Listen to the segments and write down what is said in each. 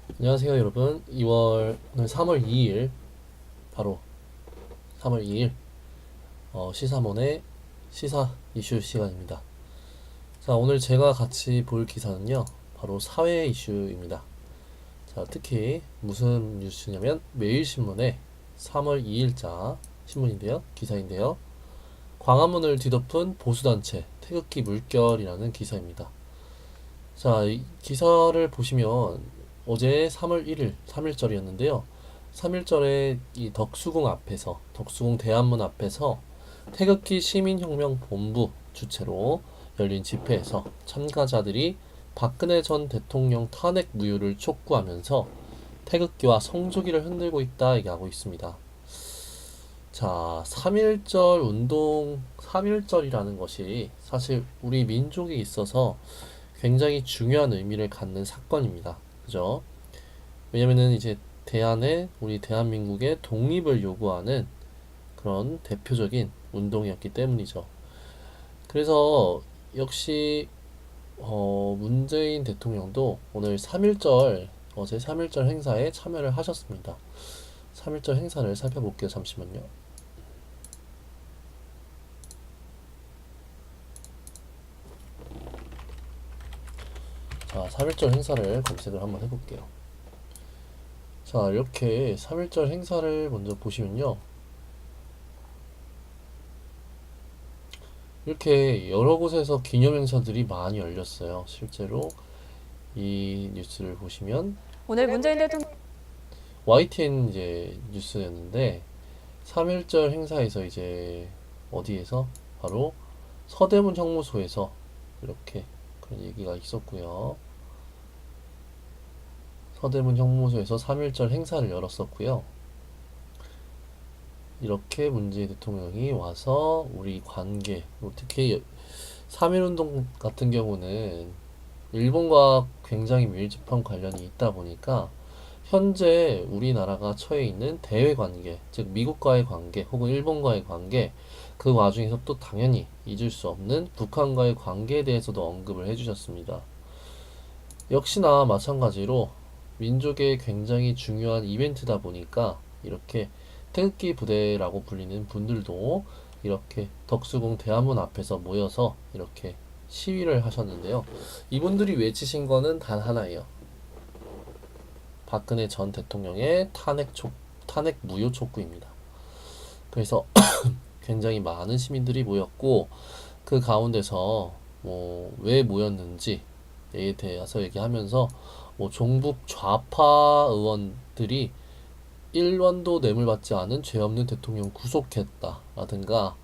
안녕하세요 여러분. 오늘 3월 2일, 바로 3월 2일 시사몬의 시사 이슈 시간입니다. 자, 오늘 제가 같이 볼 기사는요, 바로 사회 이슈입니다. 자, 특히 무슨 뉴스냐면 매일신문의 3월 2일자 신문인데요, 기사인데요, 광화문을 뒤덮은 보수단체 태극기 물결이라는 기사입니다. 자, 이 기사를 보시면 어제 3월 1일 3일절이었는데요. 3일절에 이 덕수궁 대한문 앞에서 태극기 시민혁명본부 주최로 열린 집회에서 참가자들이 박근혜 전 대통령 탄핵 무효를 촉구하면서 태극기와 성조기를 흔들고 있다 얘기하고 있습니다. 자, 3.1절 운동, 3.1절이라는 것이 사실 우리 민족에 있어서 굉장히 중요한 의미를 갖는 사건입니다. 그죠? 왜냐면은 이제 우리 대한민국의 독립을 요구하는 그런 대표적인 운동이었기 때문이죠. 그래서 역시 문재인 대통령도 오늘 3.1절, 어제 3.1절 행사에 참여를 하셨습니다. 3.1절 행사를 살펴볼게요. 잠시만요. 자, 3.1절 행사를 검색을 한번 해볼게요. 자, 이렇게 3.1절 행사를 먼저 보시면요, 이렇게 여러 곳에서 기념행사들이 많이 열렸어요. 실제로 이 뉴스를 보시면 오늘 문재인 대통령 YTN 이제 뉴스였는데, 3.1절 행사에서 이제 어디에서, 바로 서대문 형무소에서 이렇게 그런 얘기가 있었고요. 서대문 형무소에서 3.1절 행사를 열었었고요. 이렇게 문재인 대통령이 와서 우리 관계, 특히 3.1운동 같은 경우는 일본과 굉장히 밀접한 관련이 있다 보니까 현재 우리나라가 처해 있는 대외 관계, 즉 미국과의 관계 혹은 일본과의 관계, 그 와중에서 또 당연히 잊을 수 없는 북한과의 관계에 대해서도 언급을 해주셨습니다. 역시나 마찬가지로 민족의 굉장히 중요한 이벤트다 보니까 이렇게 태극기 부대라고 불리는 분들도 이렇게 덕수궁 대한문 앞에서 모여서 이렇게 시위를 하셨는데요. 이분들이 외치신 거는 단 하나예요. 박근혜 전 대통령의 탄핵 무효 촉구입니다. 그래서 굉장히 많은 시민들이 모였고, 그 가운데서 왜 모였는지에 대해서 얘기하면서 종북 좌파 의원들이 1원도 뇌물받지 않은 죄 없는 대통령 구속했다라든가,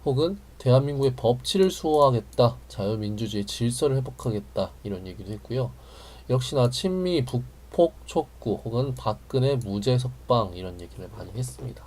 혹은 대한민국의 법치를 수호하겠다, 자유민주주의 질서를 회복하겠다, 이런 얘기도 했고요. 역시나 친미 북폭 촉구 혹은 박근혜 무죄 석방, 이런 얘기를 많이 했습니다.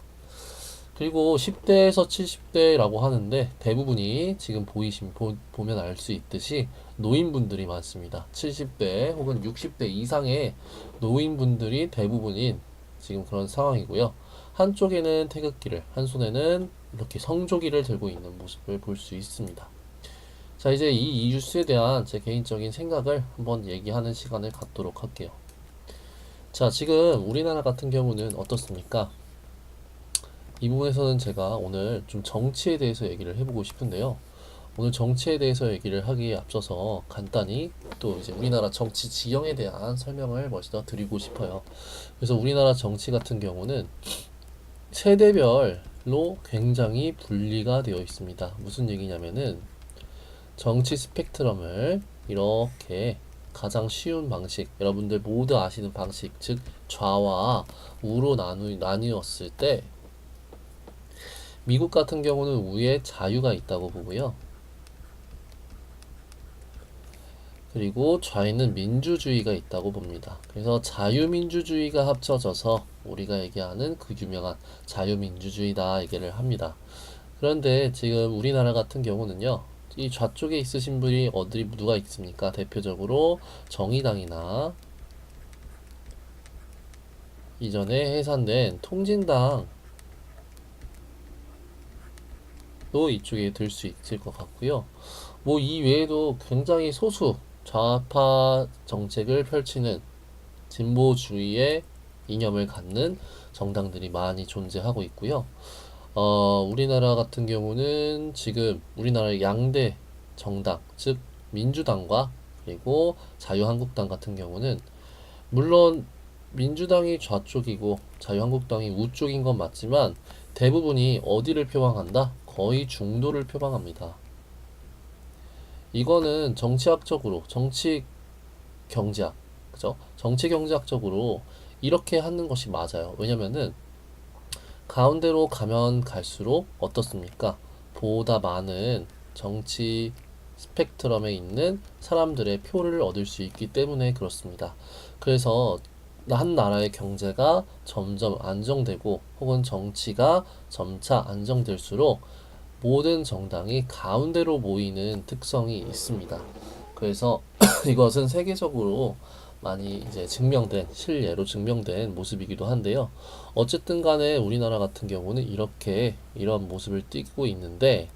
그리고 10대에서 70대라고 하는데 대부분이 지금 보면 알 수 있듯이 노인분들이 많습니다. 70대 혹은 60대 이상의 노인분들이 대부분인 지금 그런 상황이고요. 한쪽에는 태극기를, 한 손에는 이렇게 성조기를 들고 있는 모습을 볼 수 있습니다. 자, 이제 이 뉴스에 대한 제 개인적인 생각을 한번 얘기하는 시간을 갖도록 할게요. 자, 지금 우리나라 같은 경우는 어떻습니까? 이 부분에서는 제가 오늘 좀 정치에 대해서 얘기를 해보고 싶은데요. 오늘 정치에 대해서 얘기를 하기에 앞서서 간단히 또 이제 우리나라 정치 지형에 대한 설명을 먼저 드리고 싶어요. 그래서 우리나라 정치 같은 경우는 세대별로 굉장히 분리가 되어 있습니다. 무슨 얘기냐면은 정치 스펙트럼을 이렇게 가장 쉬운 방식, 여러분들 모두 아시는 방식, 즉 좌와 우로 나뉘었을 때, 미국 같은 경우는 우에 자유가 있다고 보고요. 그리고 좌에는 민주주의가 있다고 봅니다. 그래서 자유민주주의가 합쳐져서 우리가 얘기하는 그 유명한 자유민주주의다 얘기를 합니다. 그런데 지금 우리나라 같은 경우는요, 이 좌쪽에 있으신 분이 어디 누가 있습니까? 대표적으로 정의당이나 이전에 해산된 통진당도 이쪽에 들 수 있을 것 같고요. 이 외에도 굉장히 소수 좌파 정책을 펼치는 진보주의의 이념을 갖는 정당들이 많이 존재하고 있고요. 우리나라 같은 경우는 지금 우리나라의 양대 정당, 즉 민주당과 그리고 자유한국당 같은 경우는 물론 민주당이 좌쪽이고 자유한국당이 우쪽인 건 맞지만 대부분이 어디를 표방한다? 거의 중도를 표방합니다. 이거는 정치학적으로, 정치 경제학, 그죠? 정치 경제학적으로 이렇게 하는 것이 맞아요. 왜냐면은 가운데로 가면 갈수록 어떻습니까? 보다 많은 정치 스펙트럼에 있는 사람들의 표를 얻을 수 있기 때문에 그렇습니다. 그래서 한 나라의 경제가 점점 안정되고 혹은 정치가 점차 안정될수록 모든 정당이 가운데로 모이는 특성이 있습니다. 그래서 이것은 세계적으로 많이 이제 증명된 실례로 증명된 모습이기도 한데요. 어쨌든 간에 우리나라 같은 경우는 이렇게 이런 모습을 띠고 있는데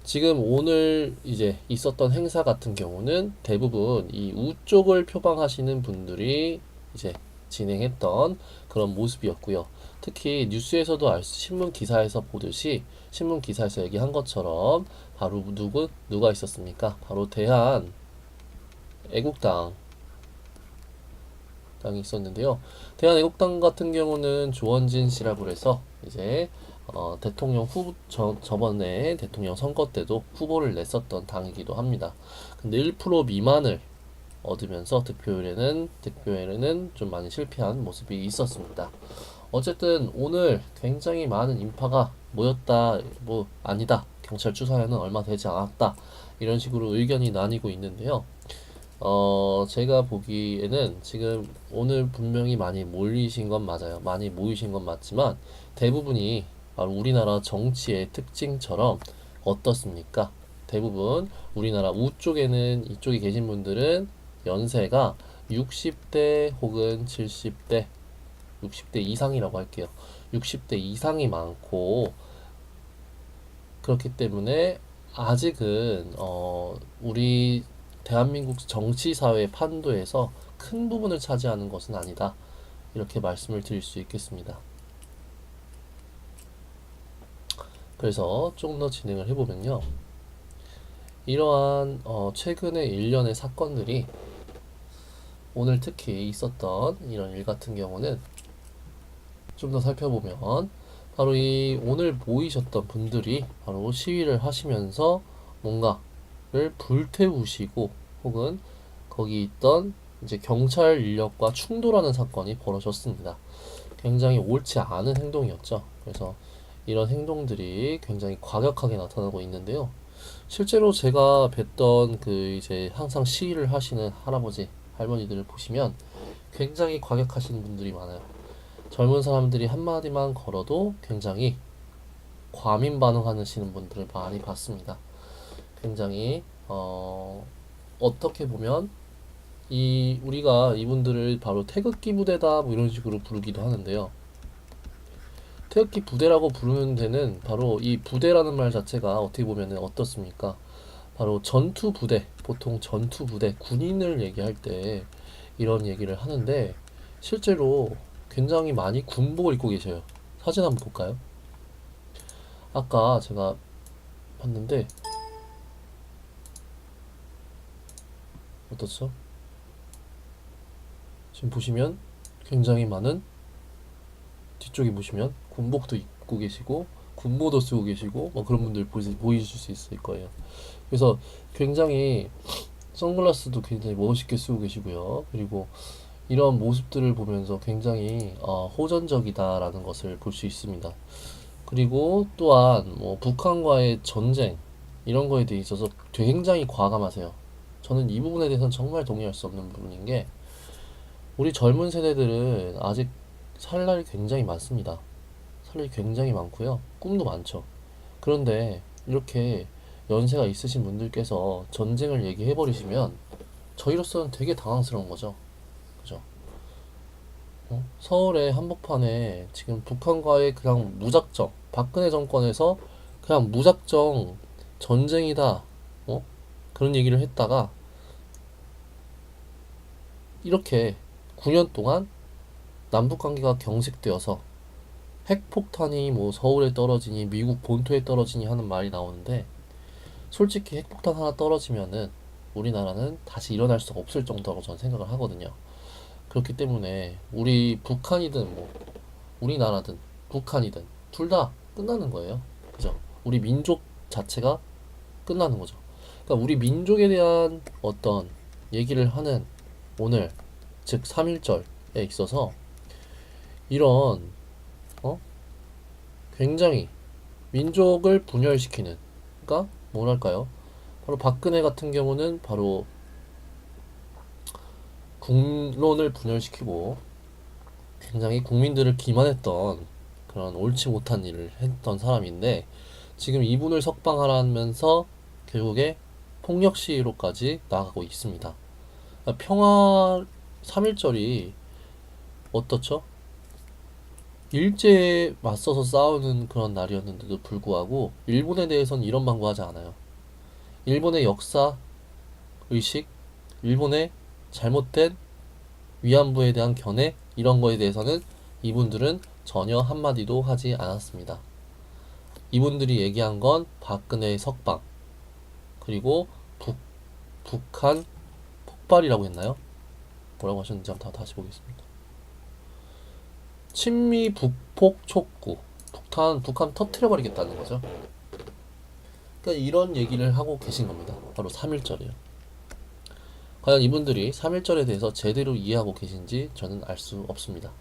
지금 오늘 이제 있었던 행사 같은 경우는 대부분 이 우쪽을 표방하시는 분들이 이제 진행했던 그런 모습이었고요. 특히 뉴스에서도 신문 기사에서 보듯이 신문 기사에서 얘기한 것처럼 바로 누가 있었습니까? 바로 애국당 당이 있었는데요. 대한애국당 같은 경우는 조원진 씨라고 해서 이제 대통령 저번에 대통령 선거 때도 후보를 냈었던 당이기도 합니다. 근데 1% 미만을 얻으면서 득표율에는 좀 많이 실패한 모습이 있었습니다. 어쨌든 오늘 굉장히 많은 인파가 모였다, 뭐 아니다, 경찰 추사에는 얼마 되지 않았다 이런 식으로 의견이 나뉘고 있는데요. 제가 보기에는 지금 오늘 분명히 많이 몰리신 건 맞아요. 많이 모이신 건 맞지만 대부분이 바로 우리나라 정치의 특징처럼 어떻습니까? 대부분 우리나라 우쪽에는 이쪽에 계신 분들은 연세가 60대 혹은 70대, 60대 이상이라고 할게요. 60대 이상이 많고 그렇기 때문에 아직은 우리 대한민국 정치사회 판도에서 큰 부분을 차지하는 것은 아니다. 이렇게 말씀을 드릴 수 있겠습니다. 그래서 좀 더 진행을 해보면요. 이러한 최근의 일련의 사건들이 오늘 특히 있었던 이런 일 같은 경우는 좀 더 살펴보면 바로 이 오늘 모이셨던 분들이 바로 시위를 하시면서 뭔가를 불태우시고 혹은 거기 있던 이제 경찰 인력과 충돌하는 사건이 벌어졌습니다. 굉장히 옳지 않은 행동이었죠. 그래서 이런 행동들이 굉장히 과격하게 나타나고 있는데요. 실제로 제가 뵀던 그 이제 항상 시위를 하시는 할아버지, 할머니들을 보시면 굉장히 과격하신 분들이 많아요. 젊은 사람들이 한마디만 걸어도 굉장히 과민 반응하시는 분들을 많이 봤습니다. 굉장히 어떻게 보면 우리가 이분들을 바로 태극기 부대다 뭐 이런 식으로 부르기도 하는데요. 태극기 부대라고 부르는 데는 바로 이 부대라는 말 자체가 어떻게 보면 어떻습니까? 바로 전투 부대, 보통 전투 부대, 군인을 얘기할 때 이런 얘기를 하는데 실제로 굉장히 많이 군복을 입고 계셔요. 사진 한번 볼까요? 아까 제가 봤는데 어떻죠? 지금 보시면 굉장히 많은 뒤쪽에 보시면 군복도 입고 계시고 군모도 쓰고 계시고 뭐 그런 분들 보이실 수 있을 거예요. 그래서 굉장히 선글라스도 굉장히 멋있게 쓰고 계시고요. 그리고 이런 모습들을 보면서 굉장히 호전적이다라는 것을 볼 수 있습니다. 그리고 또한 뭐 북한과의 전쟁 이런 거에 대해 있어서 굉장히 과감하세요. 저는 이 부분에 대해서는 정말 동의할 수 없는 부분인 게 우리 젊은 세대들은 아직 살 날이 굉장히 많습니다. 살 날이 굉장히 많고요. 꿈도 많죠. 그런데 이렇게 연세가 있으신 분들께서 전쟁을 얘기해 버리시면 저희로서는 되게 당황스러운 거죠. 그죠? 서울의 한복판에 지금 북한과의 그냥 무작정, 박근혜 정권에서 그냥 무작정 전쟁이다, 그런 얘기를 했다가 이렇게 9년 동안 남북 관계가 경색되어서 핵폭탄이 뭐 서울에 떨어지니 미국 본토에 떨어지니 하는 말이 나오는데, 솔직히 핵폭탄 하나 떨어지면은 우리나라는 다시 일어날 수가 없을 정도라고 저는 생각을 하거든요. 그렇기 때문에 우리 북한이든 뭐 우리나라든 북한이든 둘 다 끝나는 거예요. 그죠? 우리 민족 자체가 끝나는 거죠. 그러니까 우리 민족에 대한 어떤 얘기를 하는 오늘, 즉 3.1절에 있어서 이런 어? 굉장히 민족을 분열시키는, 그러니까 뭐랄까요? 바로 박근혜 같은 경우는 바로 국론을 분열시키고 굉장히 국민들을 기만했던 그런 옳지 못한 일을 했던 사람인데, 지금 이분을 석방하라면서 결국에 폭력 시위로까지 나아가고 있습니다. 그러니까 평화 3.1절이 어떻죠? 일제에 맞서서 싸우는 그런 날이었는데도 불구하고 일본에 대해서는 이런 방구하지 않아요. 일본의 역사, 의식, 일본의 잘못된 위안부에 대한 견해, 이런 거에 대해서는 이분들은 전혀 한마디도 하지 않았습니다. 이분들이 얘기한 건 박근혜의 석방, 그리고 북한 폭발이라고 했나요? 뭐라고 하셨는지 한번 다시 보겠습니다. 친미 북폭 촉구, 북한 터트려버리겠다는 거죠. 그러니까 이런 얘기를 하고 계신 겁니다. 바로 3.1절이에요. 과연 이분들이 3.1절에 대해서 제대로 이해하고 계신지 저는 알 수 없습니다.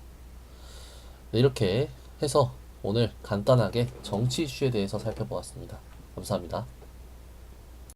네, 이렇게 해서 오늘 간단하게 정치 이슈에 대해서 살펴보았습니다. 감사합니다.